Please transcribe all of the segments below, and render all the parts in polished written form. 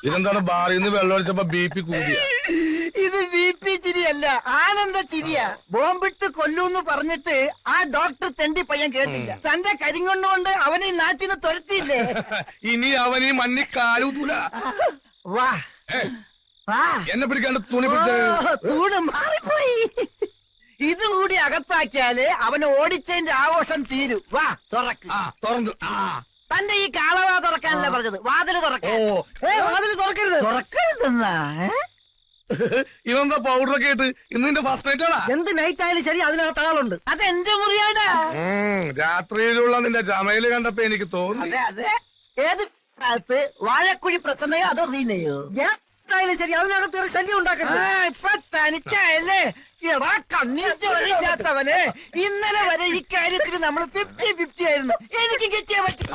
ഇതെന്താണ് ബാറിൽ നിന്ന് വെള്ളം ഒഴിച്ചപ്പോ BP കൂടിയ? ഇത് BP ചിരിയല്ല, ആനന്ദ ചിരിയാ. ബോംബിട്ട് കൊല്ലൂന്ന് പറഞ്ഞിട്ട് ആ ഡോക്ടർ തെണ്ടി പയ്യൻ കേട്ടില്ല. തന്റെ കരിങ്കൊണ്ടുകൊണ്ട് അവനെ ഈ നാട്ടിൽ നിന്ന് തുരത്തിയില്ലേ? ഇനി അവൻ ഈ മണ്ണി കാലൂത്തൂല. വാ വാ, എന്നെ പിടിക്കാണ്ട് തുണി തൂണ് മാറിപ്പോയി. ഇതും കൂടി അകത്താക്കിയാല് അവന് ഓടിച്ചതിന്റെ ആഘോഷം തീരും. വാ തുറക്ക്. തുറന്നു. തന്റെ ഈ കാളവാ തുറക്കാനല്ലേ പറഞ്ഞത്? വാതില് തുറക്കാൻ. വാതില് തുറക്കരുത്. തുറക്കരുതെന്നാ? ഇവന്താ പൗഡറൊക്കെ ഇട്ട് ഇന്നിന്റെ ഫസ്റ്റ് നൈറ്റ് ആണാ? എന്ത് നൈറ്റ് ആയാലും ശരി, അതിനകത്ത് ആളുണ്ട്. അതെന്റെ മുറിയാടാ. രാത്രിയിലുള്ള നിന്റെ ചമയില് കണ്ടപ്പോ എനിക്ക് തോന്നി. അതെ അതെ. ഏത് കാലത്ത് വാഴക്കുഴി പ്രസന്നയോ അതോ റീനയോ? ശരി, അതിനകത്ത് ശല്യം ഉണ്ടാക്കരുത്. ഇപ്പൊ തനിച്ചായല്ലേ? എടാ കണ്ണീർ ചോരയില്ലാത്തവനെ, ഇന്നലെ വരെ ഈ കാര്യത്തിൽ നമ്മൾ 50-50 ആയിരുന്നു. എനിക്ക് കിട്ടിയാ പറ്റും.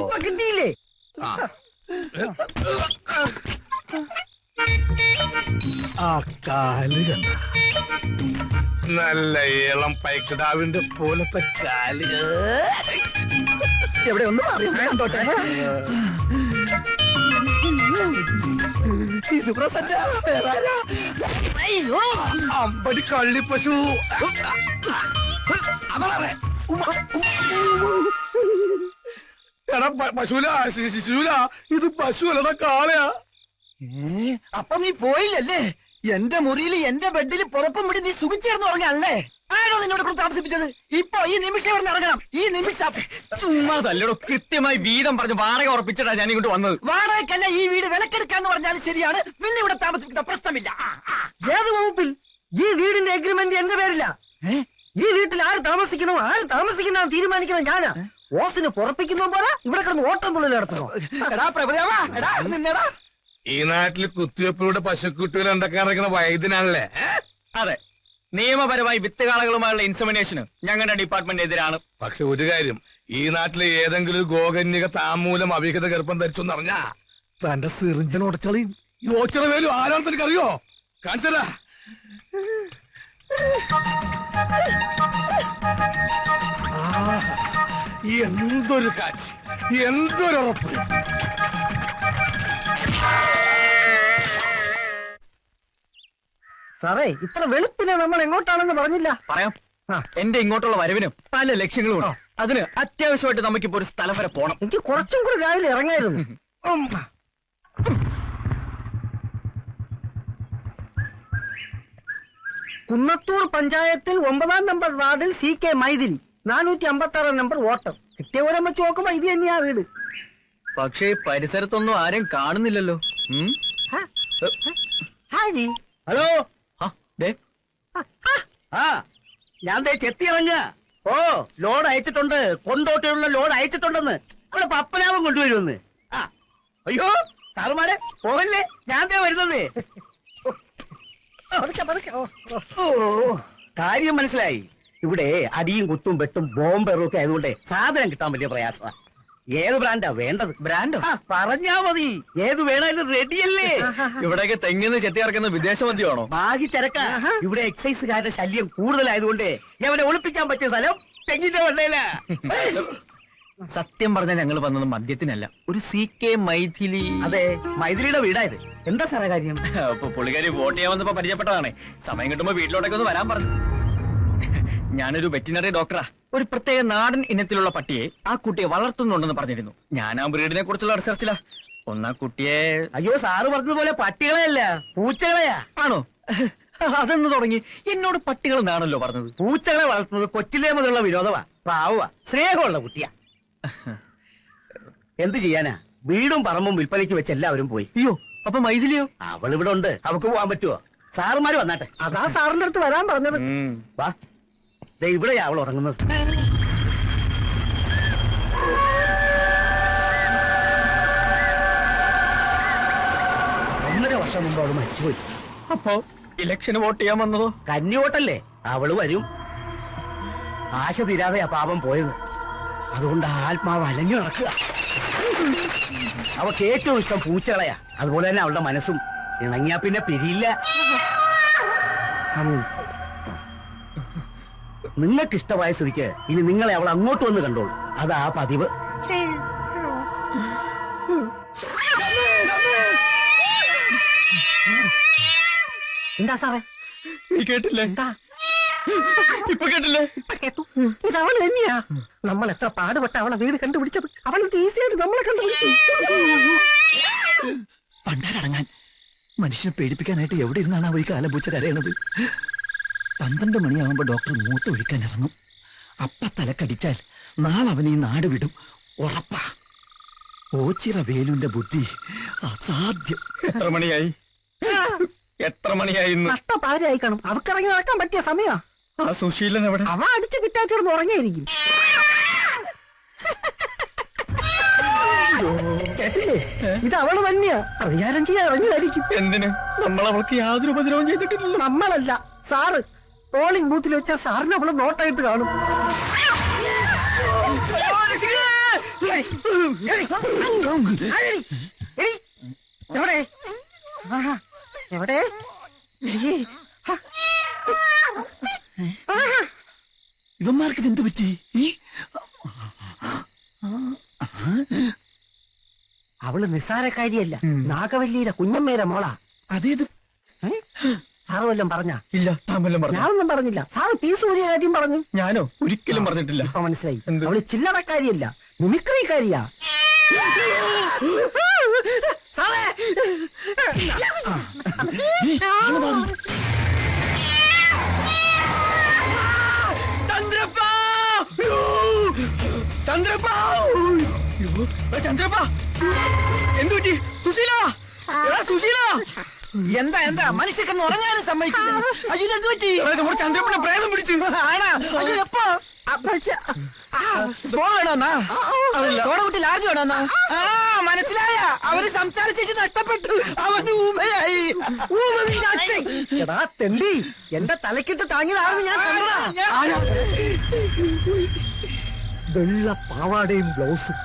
ഇപ്പൊ കിട്ടിയില്ലേ? ആ കാല് കണ്ട നല്ല ഇളം പൈക്കിടാവിന്റെ പോലത്തെ കാല്. എവിടെ ഒന്ന് കണ്ടോട്ടെ. ഇത് പ്രസന്ന. അയ്യോ, അമ്പടി കള്ളിപ്പശു. എടാ പശുല, ശിശുല, ഇത് പശുവല്ലടാ, കാളയാ. അപ്പൊ നീ പോയില്ലല്ലേ? എന്റെ മുറിയിൽ എന്റെ ബെഡിൽ പുറപ്പം മുടി നീ സുഖിച്ചേർന്ന് ഉറങ്ങാനല്ലേ? ആരോ നിന്നോട് കൂടെ താമസിപ്പിച്ചത്? ഇപ്പൊ ഈ നിമിഷം ഇവിടെ ഇറങ്ങണം. ഈ നിമിഷം. ചുമ്മാതല്ലോ, കൃത്യമായി വീതം പറഞ്ഞ് വാടക ഉറപ്പിച്ചിട്ടാ ഞാൻ ഇങ്ങോട്ട് വന്നത്. വാടകയ്ക്കല്ല, ഈ വീട് വിലക്കെടുക്കാന്ന് പറഞ്ഞാലും ശരിയാണ്. നിന്നെ ഇവിടെ താമസിപ്പിക്കുന്ന പ്രശ്നമില്ല. ഏത് വകുപ്പിൽ? ഈ വീടിന്റെ എഗ്രിമെന്റ് എന്റെ പേരില്ല. ഈ വീട്ടിൽ ആര് താമസിക്കണോ ആര് താമസിക്കണോ തീരുമാനിക്കുന്നത് ഞാനാ. ഓസിന് പുറപ്പിക്കുന്ന പോലെ ഇവിടെ കിടന്ന് ഓട്ടം തുള്ളൽ നടത്തണോ? ഈ നാട്ടിൽ കുത്തിവെപ്പിലൂടെ പശുക്കുട്ടികൾ ഉണ്ടാക്കാൻ ഇറങ്ങുന്ന വൈദ്യനാണല്ലേ? അതെ, നിയമപരമായി വിത്തുകാളകളുമായുള്ള ഇൻസെമിനേഷന് ഞങ്ങളുടെ ഡിപ്പാർട്ട്മെന്റ് എതിരാണ്. പക്ഷെ ഒരു കാര്യം, ഈ നാട്ടിലെ ഏതെങ്കിലും ഗോകന്യക താമൂലം അവിഹിത ഗർഭം ധരിച്ചെന്ന് അറിഞ്ഞാ തന്റെ സിറിഞ്ചിനോടച്ചളയും. ഈ ഓച്ചറ വേലും ആരാണെന്ന് എനിക്കറിയോ? കാണിച്ചതാ. എന്തൊരു കാറ്റ്, എന്തൊരു ഉറപ്പ്. സാറേ, ഇത്ര വെളുപ്പിനെ നമ്മൾ എങ്ങോട്ടാണെന്ന് പറഞ്ഞില്ല. പറയാം. എന്റെ ഇങ്ങോട്ടുള്ള വരവിനും പല ലക്ഷ്യങ്ങളും ഉണ്ട്. അതിന് അത്യാവശ്യമായിട്ട് നമുക്കിപ്പോ ഒരു സ്ഥലം വരെ പോണം. എനിക്ക് കുറച്ചും കൂടി രാവിലെ ഇറങ്ങായിരുന്നു. കുന്നത്തൂർ പഞ്ചായത്തിൽ 9-ാം നമ്പർ വാർഡിൽ CK മൈതിലി, 456 നമ്പർ വോട്ടർ. കിട്ടിയ പോലെ വെച്ച് നോക്കുമ്പോ ഇത് തന്നെയാ വീട്. പക്ഷേ പരിസരത്തൊന്നും ആരും കാണുന്നില്ലല്ലോ. ഹലോ, ഞാൻ ചെത്തി ഇറങ്ങ. ഓ, ലോഡ് അയച്ചിട്ടുണ്ട്. കൊണ്ടോട്ടിയുള്ള ലോഡ് അയച്ചിട്ടുണ്ടെന്ന്. അവിടെ പപ്പനാവും കൊണ്ടുവരുമെന്ന്. അയ്യോ സാറുമാരെ പോകല്ലേ, ഞാൻ വരുന്നത്. ഓ, കാര്യം മനസ്സിലായി. ഇവിടെ അടിയും കുത്തും വെട്ടും ബോംബെറും ഒക്കെ ആയതുകൊണ്ട് സാധനം കിട്ടാൻ വലിയ പ്രയാസമാണ്. ഏത് ബ്രാൻഡാ വേണ്ടത്? ബ്രാൻഡോ? പറഞ്ഞാ മതി, ഏത് വേണേലും റെഡിയല്ലേ. ഇവിടെയൊക്കെ തെങ്ങിന്ന് ചെത്തി ഇറക്കുന്ന വിദേശ മദ്യമാണോ? ബാഗി ചരക്ക. ഇവിടെ എക്സൈസുകാരുടെ ശല്യം കൂടുതലായതുകൊണ്ട് അവനെ ഒളിപ്പിക്കാൻ പറ്റിയ സ്ഥലം തെങ്ങിന്റെ വണ്ടയില. സത്യം പറഞ്ഞാൽ ഞങ്ങൾ വന്നത് മദ്യത്തിനല്ല, ഒരു CK മൈഥിലി. അതെ, മൈഥിലിയുടെ വീടായത്. എന്താ സാറേ കാര്യം? അപ്പൊ പുള്ളിക്കാരി വോട്ട് ചെയ്യാൻ വന്നപ്പോ പരിചയപ്പെട്ടതാണ്. സമയം കിട്ടുമ്പോ വീട്ടിലോട്ടൊക്കെ ഒന്ന് വരാൻ പറഞ്ഞു. ഞാനൊരു വെറ്റിനറി ഡോക്ടറാ. ഒരു പ്രത്യേക നാടൻ ഇനത്തിലുള്ള പട്ടിയെ ആ കുട്ടിയെ വളർത്തുന്നുണ്ടെന്ന് പറഞ്ഞിരുന്നു. ഞാൻ ആ ബ്രീഡിനെ കുറിച്ചുള്ള റിസർച്ചിലാ. ഒന്നാ കുട്ടിയെ. അയ്യോ, സാറ് പറഞ്ഞതുപോലെ പട്ടികളെയല്ല, പൂച്ചകളെയാ. ആണോ? അതെന്ന് തുടങ്ങി? എന്നോട് പട്ടികൾ എന്നാണല്ലോ പറഞ്ഞത്. പൂച്ചകളെ വളർത്തുന്നത് കൊച്ചിലേ മുതലുള്ള വിനോദമാ. പാവുക, സ്നേഹമുള്ള കുട്ടിയാ. എന്ത് ചെയ്യാനാ, വീടും പറമ്പും വിൽപ്പനയ്ക്ക് വെച്ച് എല്ലാവരും പോയി. അയ്യോ, അപ്പൊ മൈഥിലിയോ? അവൾ ഇവിടെ ഉണ്ട്, അവക്ക് പോവാൻ പറ്റുമോ? സാറുമാര് വന്നാട്ടെ. അതാ സാറിന്റെ അടുത്ത് വരാൻ പറഞ്ഞത്. വാ, ഇവിടെയാ അവൾ ഉറങ്ങുന്നത്. 1.5 വർഷം മുമ്പ് അവള് മരിച്ചുപോയി. അപ്പോ ഇലക്ഷന് വോട്ട് ചെയ്യാൻ വന്നതോ? കന്നി വോട്ടല്ലേ, അവള് വരും. ആശ തീരാതെയാ പാപം പോയത്. അതുകൊണ്ട് ആത്മാവ് അലഞ്ഞു നടക്കുക. അവക്ക് ഏറ്റവും ഇഷ്ടം പൂച്ചകളെയാ. അതുപോലെ തന്നെ അവളുടെ മനസ്സും. ഇണങ്ങിയാ പിന്നെ പിരിയില്ല. നിങ്ങൾക്ക് ഇഷ്ടമായ സ്ഥിതിക്ക് ഇനി നിങ്ങളെ അവൾ അങ്ങോട്ട് വന്ന് കണ്ടോളൂ. അതാ പതിവ്. എന്താ സാറേ? നീ കേട്ടില്ലേ? എന്താ ഇപ്പൊ കേട്ടില്ലേ? കേട്ടു. ഇത് അവള് തന്നെയാ. നമ്മൾ എത്ര പാടുപെട്ട അവളെ വീട് കണ്ടുപിടിച്ചത്. അവൾ ഇത് ഈസിയായിട്ട് നമ്മളെ കണ്ടുപിടിച്ചു. പണ്ടാരടങ്ങാൻ മനുഷ്യനെ പേടിപ്പിക്കാനായിട്ട് എവിടെ ഇരുന്നാണ് അവ ഈ കാലം പൂച്ച കരയണത്? 12 മണിയാവുമ്പോ ഡോക്ടർ മൂത്ത് ഒഴിക്കാൻ ഇറങ്ങും. അപ്പ തലക്കടിച്ചാൽ നാളെ അവൻ ഈ നാട് വിടും, ഉറപ്പാ. ഓച്ചിറ വേലുന്റെ ബുദ്ധി അസാധ്യം. എത്ര മണിയായി? നഷ്ടപാരായി കാണും. അവക്കിറങ്ങി നടക്കാൻ പറ്റിയ സമയാ. ആ സുശീലൻ എവിടെ? അവ അടിച്ച് പിറ്റാച്ചിടന്ന് ഉറങ്ങിയായിരിക്കും. കേട്ടില്ലേ? ഇത് അവള് തന്നെയാ. പ്രതികാരം ചെയ്യാൻ ഇറങ്ങിയതായിരിക്കും. എന്തിന്? നമ്മൾ അവൾക്ക് യാതൊരു ഉപദ്രവം ചെയ്തിട്ടില്ലല്ലോ. നമ്മളല്ല, സാറ്. പോളിംഗ് ബൂത്തിൽ വെച്ചാൽ സാറിന് അവള് നോട്ടായിട്ട് കാണും. എവിടെ? എവിടെ? ഇവന്മാർക്ക് ഇതെന്ത് പറ്റി? അവള് നിസ്സാരക്കാരിയല്ല. നാഗവല്ലിയുടെ കുഞ്ഞമ്മേരെ മോളാ. അതേത്? സാറ് വല്ലതും പറഞ്ഞ? ഇല്ല, താൻ വല്ലതും പറഞ്ഞു? ഞാനൊന്നും പറഞ്ഞില്ല. സാറ് പീസ് ഊരിയ കാര്യം പറഞ്ഞു. ഞാനോ? ഒരിക്കലും പറഞ്ഞിട്ടില്ല. ഇപ്പൊ മനസ്സിലായി. എന്ത്? അവള് ചില്ലറക്കാരിയല്ല, മിമിക്രിക്കാരിയാ. സാറേ, എന്തുപറ്റി? സുശീല, സുശീല, എന്താ എന്താ മനുഷ്യക്കെന്ന് ഉറങ്ങാനും സമ്മതിക്കില്ല. അയ്യോ, എന്ത് പറ്റി? നമ്മുടെ ചന്ദ്രപ്പനെ പ്രേതം പിടിച്ചു. ആണാ? അയ്യോ, എപ്പോ? വേണോന്നാ? സോഡകുട്ടി ലാർജ് വേണോന്നാ? മനസ്സിലായ? അവര് സംസാരിച്ചു നഷ്ടപ്പെട്ടു. അവന് ഊമയായി. എടാ തെണ്ടി, എന്റെ തലക്കിട്ട് താങ്ങിയതാണെന്ന് ഞാൻ കണ്ടതാ. വെള്ള പാവാടയും ബ്ലൗസും,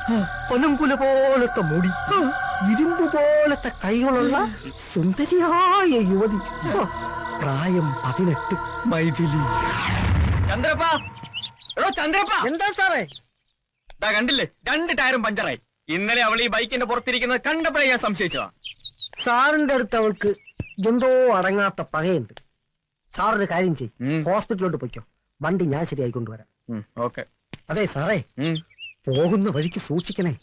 പനംകുല പോലത്തെ മുടി, ഇരുമ്പ് പോലത്തെ കൈകളുള്ള സുന്ദരിയായ യുവതി. പ്രായം 18. മൈഥിലി. ചന്ദ്രപ്പ, എടോ ചന്ദ്രപ്പ. എന്താ സാറേ? കണ്ടില്ലേ, 2 ടയറും പഞ്ചറായി. ഇന്നലെ അവൾ ഈ ബൈക്കിന്റെ പുറത്തിരിക്കുന്നത് കണ്ടപ്പോഴേ ഞാൻ സംശയിച്ചതാ. സാറിന്റെ അടുത്ത് അവൾക്ക് എന്തോ അടങ്ങാത്ത പകയുണ്ട്. സാറൊരു കാര്യം ചെയ്യും, ഹോസ്പിറ്റലിലോട്ട് പൊയ്ക്കോ. വണ്ടി ഞാൻ ശരിയായി കൊണ്ടുവരാം. ഓക്കെ. അതെ സാറേ, പോകുന്ന വഴിക്ക് സൂക്ഷിക്കണേ.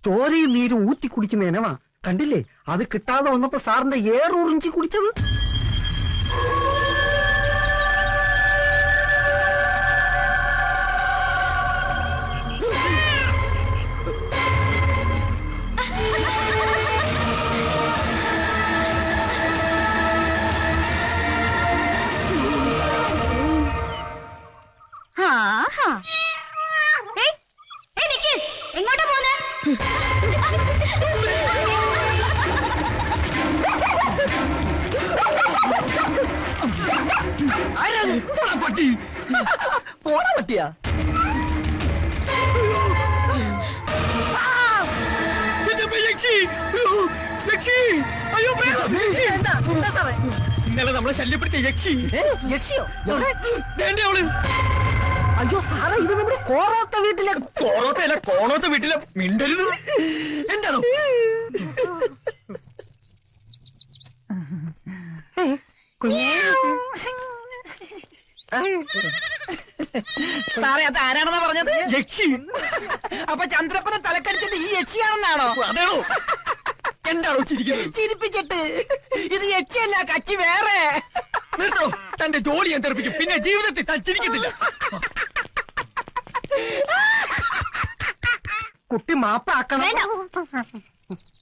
ചോരയും നീരും ഊറ്റി കുടിക്കുന്ന ഇനവാ. കണ്ടില്ലേ, അത് കിട്ടാതെ വന്നപ്പോ സാറിന്റെ ഏറുറിഞ്ചി കുടിച്ചത്. എങ്ങോട്ടാ പോന്നെ? പട്ടി. പോണ പറ്റിയാ? ഇന്നലെ നമ്മളെ ശല്യപ്പെടുത്തിയ യക്ഷി. യക്ഷിയോ? അവള്. അയ്യോ സാറേ, ഇത് നമ്മുടെ കോറോത്ത വീട്ടിലെ. കോറോത്തല്ല, കോണോത്ത വീട്ടിലെ. മിണ്ടരുത്. എന്താണോ? സാറേ, അത് ആരാണെന്നാ പറഞ്ഞത്? യക്ഷി. അപ്പൊ ചന്ദ്രപ്പനെ തലക്കടിച്ചത് ഈ യക്ഷിയാണെന്നാണോ? അതെയോ? എന്താണോ ചിരിക്കുന്നത്? ചിരിപ്പിച്ചിട്ട്. ഇത് യക്ഷിയല്ല, കച്ചി വേറെ. നിർത്തോ, തന്റെ ജോലി ഞാൻ തെറിപ്പിക്കും. പിന്നെ ജീവിതത്തിൽ താൻ ചിരിക്കത്തില്ല. കുട്ടി മാപ്പാക്കണം. വേണ്ട,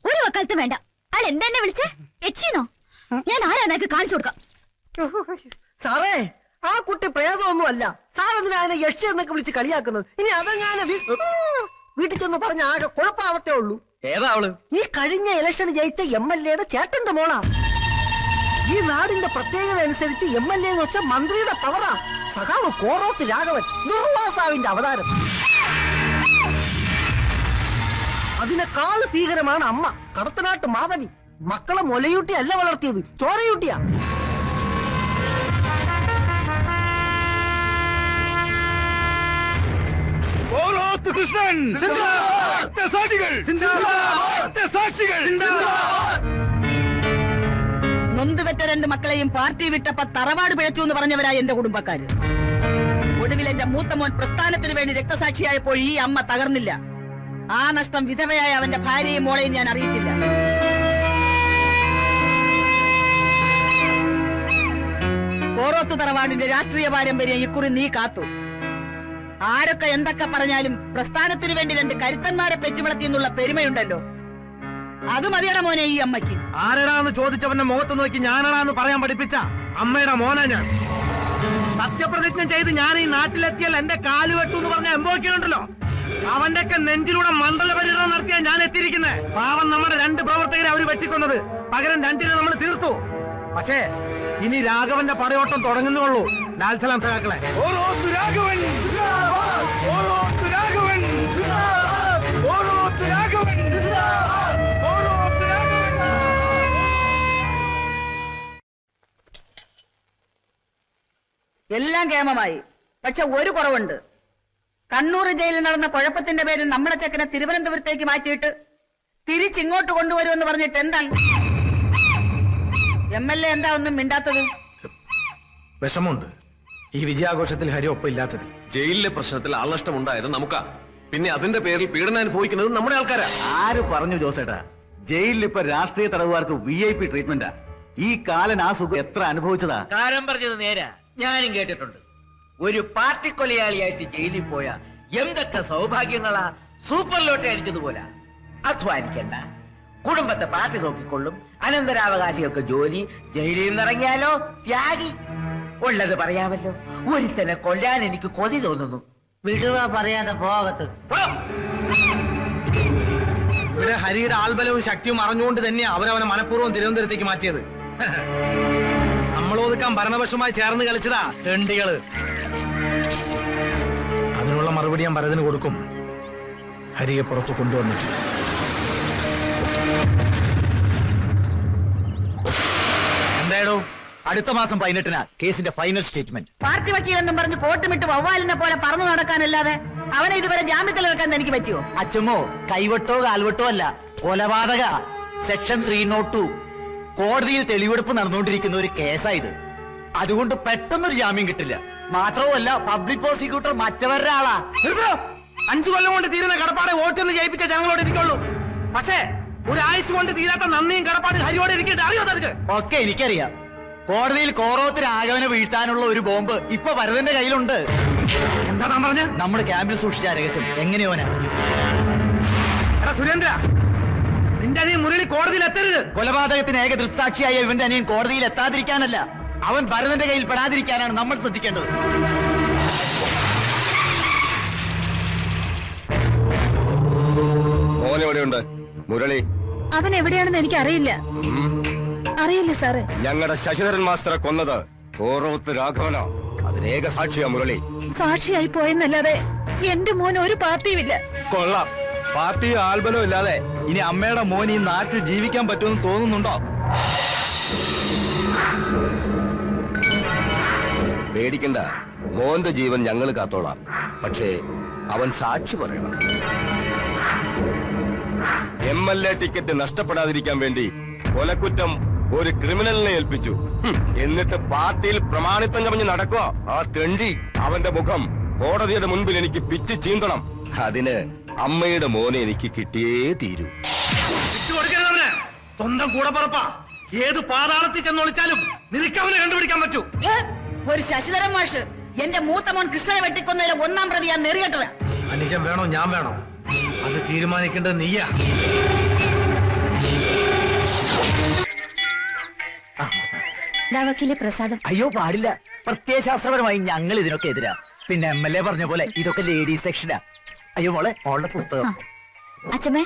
ഒരു വക്കാലത്തും വേണ്ട. അയാൾ എന്താ എന്നെ വിളിച്ചേ? യക്ഷിന്നോ? ഞാൻ ആരാന്നൊക്കെ കാണിച്ചു കൊടുക്കാം. സാറേ, ആ കുട്ടി പ്രേതമൊന്നും അല്ല. സാറെന്തിനാ അതിനെ യക്ഷി എന്നൊക്കെ വിളിച്ച് കളിയാക്കുന്നത്? ഇനി അതങ്ങനെ വീട്ടിൽ ചെന്ന് പറഞ്ഞ ആകെ കുഴപ്പാവത്തേ ഉള്ളൂ. ഏതാ അവള്? ഈ കഴിഞ്ഞ ഇലക്ഷൻ ജയിച്ച MLA-യുടെ ചേട്ടന്റെ മോളാ. ഈ നാടിന്റെ പ്രത്യേകത അനുസരിച്ച് MLA എന്ന് വെച്ച മന്ത്രിയുടെ പവറാ. സഖാവ് കോറോത്ത് രാഘവൻ, ദുർവാസാവിന്റെ അവതാരം. അതിനേക്കാൾ ഭീകരമാണ് അമ്മ കടത്തനാട്ട് മാധവി. മക്കളെ മുലയൂട്ടി അല്ല വളർത്തിയത്, ചോരയൂട്ടിയാ. കൃഷ്ണൻ നൊന്തുവെച്ച മറ്റേ 2 മക്കളെയും പാർട്ടി വിട്ടപ്പോ തറവാട് പിഴച്ചു എന്ന് പറഞ്ഞവരായ എന്റെ കുടുംബക്കാര്. ഒടുവിൽ എന്റെ മൂത്ത മോൻ പ്രസ്ഥാനത്തിന് വേണ്ടി രക്തസാക്ഷിയായപ്പോൾ ഈ അമ്മ തകർന്നില്ല. ആ നഷ്ടം വിധവയായ അവന്റെ ഭാര്യയും മോളെയും ഞാൻ അറിയിച്ചില്ല. കോറോത്ത് തറവാടിന്റെ രാഷ്ട്രീയ പാരമ്പര്യം ഇക്കുറി നീ കാത്തു. ആരൊക്കെ എന്തൊക്കെ പറഞ്ഞാലും പ്രസ്ഥാനത്തിനു വേണ്ടി 2 കരുത്തന്മാരെ പെറ്റുവിളത്തിയെന്നുള്ള പെരുമയുണ്ടല്ലോ, അത് മതിയുടെ മോനെ ഈ അമ്മയ്ക്ക്. ആരടാന്ന് ചോദിച്ചവന്റെ മുഖത്ത് നോക്കി ഞാനടാന്ന് പറയാൻ പഠിപ്പിച്ച അമ്മയുടെ മോനാ ഞാൻ. സത്യപ്രതിജ്ഞ ചെയ്ത് ഞാൻ ഈ നാട്ടിലെത്തിയാൽ എന്റെ കാല് വെട്ടു എന്ന് പറഞ്ഞ എംബോക്കിയുണ്ടല്ലോ, അവന്റെ ഒക്കെ നെഞ്ചിലൂടെ മണ്ഡല പര്യടനം നടത്തിയാ ഞാൻ എത്തിയിരിക്കുന്നത്. പാവം നമ്മുടെ 2 പ്രവർത്തകരെ അവര് വെട്ടിക്കൊന്നത്, പകരം 2 നമ്മൾ തീർത്തു. പക്ഷേ ഇനി രാഘവന്റെ പടയോട്ടം തുടങ്ങുന്നുള്ളൂ. ലാൽസലാം സഹാക്കളെ. എല്ലാം കേമമായി. പക്ഷെ ഒരു കുറവുണ്ട്. കണ്ണൂർ ജയിലിൽ നടന്ന കുഴപ്പത്തിന്റെ പേരിൽ നമ്മുടെ ചെക്കനെ തിരുവനന്തപുരത്തേക്ക് മാറ്റിയിട്ട് തിരിച്ചിങ്ങോട്ട് കൊണ്ടുവരുമെന്ന് പറഞ്ഞിട്ട് എന്തായി? MLA എന്താ ഒന്നും മിണ്ടാത്തത്? വിഷമുണ്ട് ഈ വിജയാഘോഷത്തിൽ ഹരി ഒപ്പം ഇല്ലാത്തത്. ജയിലിലെ പ്രശ്നത്തിൽ ആൾനഷ്ടം ഉണ്ടായത് നമുക്കാ. പിന്നെ അതിന്റെ പേരിൽ പീഡനം അനുഭവിക്കുന്നത് നമ്മുടെ ആൾക്കാരാ. ആര് പറഞ്ഞു ജോസേട്ടാ? ജയിലിൽ ഇപ്പൊ രാഷ്ട്രീയ തടവുകാർക്ക് VIP ട്രീറ്റ്മെന്റാ. ഈ കാലൻ ആ സുഖം എത്ര അനുഭവിച്ചതാ. കാരം പറഞ്ഞത് നേരാ, ഞാനും കേട്ടിട്ടുണ്ട്. ഒരു പാർട്ടി കൊലയാളിയായിട്ട് ജയിലിൽ പോയ എന്തൊക്കെ സൗഭാഗ്യങ്ങളാ. Super lottery അടിച്ചതുപോലെ. അധ്വാനിക്കണ്ട, കുടുംബത്തെ പാർട്ടി നോക്കിക്കൊള്ളും, അനന്തരാവകാശികൾക്ക് ജോലി, ജയിലിൽ നിന്നിറങ്ങിയാലോ ത്യാഗി. ഉള്ളത് പറയാമല്ലോ, ഒരുത്തനെ കൊല്ലാൻ എനിക്ക് കൊതി തോന്നുന്നു. വിടുക പറയാതെ പോകത്ത്. ഇവിടെ ഹരിയുടെ ആൾബലവും ശക്തിയും അറിഞ്ഞുകൊണ്ട് തന്നെയാ അവരവനെ മനഃപൂർവ്വം തിരുവനന്തപുരത്തേക്ക് മാറ്റിയത്. നമ്മളൊതുക്കാൻ ഭരണപക്ഷമായി ചേർന്ന് കളിച്ചതാ തെണ്ടികള്. അതിനുള്ള മറുപടി ഞാൻ ഭരതന് കൊടുക്കും, ഹരിയെ പുറത്തു കൊണ്ടുവന്നിട്ട്. എന്തായാലോ അടുത്ത മാസം 18-നാ കേസിന്റെ ഫൈനൽ സ്റ്റേറ്റ്മെന്റ്. പാർട്ടി വക്കീലെന്നും പറഞ്ഞ് കോട്ടുമിട്ട് വവ്വാലിനെ പോലെ പറന്നു നടക്കാനല്ലാതെ അവനെ ഇതുവരെ ജാമ്യത്തിൽ ഇറക്കാൻ എനിക്ക് പറ്റുമോ? അച്ഛമ്മോ, കൈവട്ടോ കാൽവട്ടോ അല്ല, കൊലപാതക. സെക്ഷൻ 302. കോടതിയിൽ തെളിവെടുപ്പ് നടന്നുകൊണ്ടിരിക്കുന്ന ഒരു കേസായത്. അതുകൊണ്ട് പെട്ടെന്നൊരു ജാമ്യം കിട്ടില്ല. മാത്രവുമല്ല, പബ്ലിക് പ്രോസിക്യൂട്ടർ മറ്റവരുടെ ആളാ. 5 കൊല്ലം കൊണ്ട് തീരുന്ന കടപ്പാട് വോട്ടൊന്ന് ജയിപ്പിച്ച ജനങ്ങളോട് ഇരിക്കുള്ളൂ. പക്ഷേ ഒരു ആയുസ് കൊണ്ട് തീരാത്ത നന്ദിയും കടപ്പാട് ഹരിയോട് ഇരിക്കട്ടെ. അറിയോ നിനക്ക്? ഒക്കെ എനിക്കറിയാം. കോടതിയിൽ കോറോത്ത് രാഘവനെ വീഴ്ത്താനുള്ള ഒരു ബോംബ് ഇപ്പൊ ഭരതന്റെ കയ്യിലുണ്ട്. എന്താ താൻ പറഞ്ഞ? നമ്മുടെ ക്യാമ്പിൽ സൂക്ഷിച്ച രഹസ്യം എങ്ങനെയോ അറിഞ്ഞു. എടാ സുരേന്ദ്ര, നിന്റെ അനിയൻ മുരളി കോടതിയിൽ എത്തരുത്. കൊലപാതകത്തിന് ഏക ദൃക്സാക്ഷിയായ ഇവന്റെ അനിയൻ കോടതിയിൽ എത്താതിരിക്കാനല്ല, അവൻ ഭരതന്റെ കയ്യിൽ പെടാതിരിക്കാനാണ് നമ്മൾ ശ്രദ്ധിക്കേണ്ടത്. മോൻ എവിടെയുണ്ട്? മുരളി അവൻ എവിടെയാണെന്ന് എനിക്ക് അറിയില്ല. അറിയില്ല സാറ്. ഞങ്ങളുടെ ശശിധരൻ മാസ്റ്ററെ കൊന്നത് കോറോത്ത് രാഘവനോ? അതിനേക സാക്ഷിയാ മുരളി. സാക്ഷിയായി പോയെന്നല്ലാതെ എന്റെ മോൻ ഒരു പാർട്ടിയുമില്ല. കൊള്ളാം. പാർട്ടി ആൽബലം ഇല്ലാതെ ഇനി അമ്മയുടെ മോൻ ഈ നാട്ടിൽ ജീവിക്കാൻ പറ്റുമെന്ന് തോന്നുന്നുണ്ടോ? പേടിക്കണ്ട, മോന്റെ ജീവൻ ഞങ്ങൾ കാത്തോളാം. പക്ഷേ അവൻ സാക്ഷി പറയണം. MLA ടിക്കറ്റ് നഷ്ടപ്പെടാതിരിക്കാൻ വേണ്ടി കൊലക്കുറ്റം ഒരു ക്രിമിനലിനെ ഏൽപ്പിച്ചു. എന്നിട്ട് പാർട്ടിയിൽ പ്രമാണിത്വം ചമഞ്ഞ് നടക്കുക ആ തെണ്ടി. അവന്റെ മുഖം കോടതിയുടെ മുൻപിൽ എനിക്ക് പിച്ച് ചീന്തണം. അതിന് അമ്മയുടെ മോനെ എനിക്ക് കിട്ടിയേ തീരൂ. വിട്ടുകൊടുക്കരുതവന്. സ്വന്തം കൂടപ്പുറപ്പാ. ഏത് പാതാളത്തിൽ ചെന്നൊളിച്ചാലും നിനക്ക് അവനെ കണ്ടുപിടിക്കാൻ പറ്റൂ. ഒരു ശശിധരൻ മാഷ് എന്റെ മൂത്ത മോൻ കൃഷ്ണനെ വെട്ടിക്കൊന്നതിലെ 1-ാം പ്രതി ഞാൻ നെറികെട്ടവ. അനുജൻ വേണോ ഞാൻ വേണോ അത് തീരുമാനിക്കേണ്ടത് നീയാ. വക്കീലെ പ്രസാദം. അയ്യോ പാടില്ല. പ്രത്യയശാസ്ത്രപരമായി ഞങ്ങൾ ഇതിനൊക്കെ എതിരാ. പിന്നെ MLA പറഞ്ഞ പോലെ ഇതൊക്കെ ലേഡീസ് സെക്ഷനാ. അയ്യോ മോളെ, മോളുടെ പുസ്തകം. അച്ഛമ്മേ,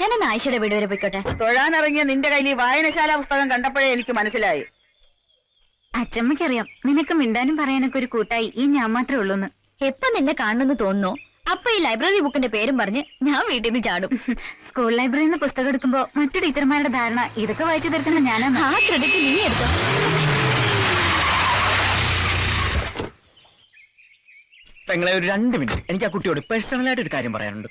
ഞാനെന്ന് ആയിഷയുടെ വീട് വരെ പോയിക്കോട്ടെ. തൊഴാനിറങ്ങിയ നിന്റെ കയ്യിൽ ഈ വായനശാല പുസ്തകം കണ്ടപ്പോഴേ എനിക്ക് മനസ്സിലായി. അച്ഛമ്മയ്ക്കറിയാം നിനക്ക് മിണ്ടാനും പറയാനൊക്കെ ഒരു കൂട്ടായി ഈ ഞാൻ മാത്രമേ ഉള്ളൂന്ന്. എപ്പൊ നിന്നെ കാണുന്നു തോന്നുന്നു അപ്പൊ ഈ ലൈബ്രറി ബുക്കിന്റെ പേരും പറഞ്ഞ് ഞാൻ വീട്ടിൽ നിന്ന് ചാടും. സ്കൂൾ ലൈബ്രറിയിൽ നിന്ന് പുസ്തകം എടുക്കുമ്പോ മറ്റു ടീച്ചർമാരുടെ ധാരണ ഇതൊക്കെ വായിച്ചു തീർക്കുന്ന ഞാനാണ്. ആ ക്രെഡിറ്റ് നീ എടുത്തോ. പെങ്ങളെ ഒരു 2 മിനിറ്റ്, എനിക്ക് ആ കുട്ടിയോട് പേഴ്സണലായിട്ട് ഒരു കാര്യം പറയാനുണ്ട്.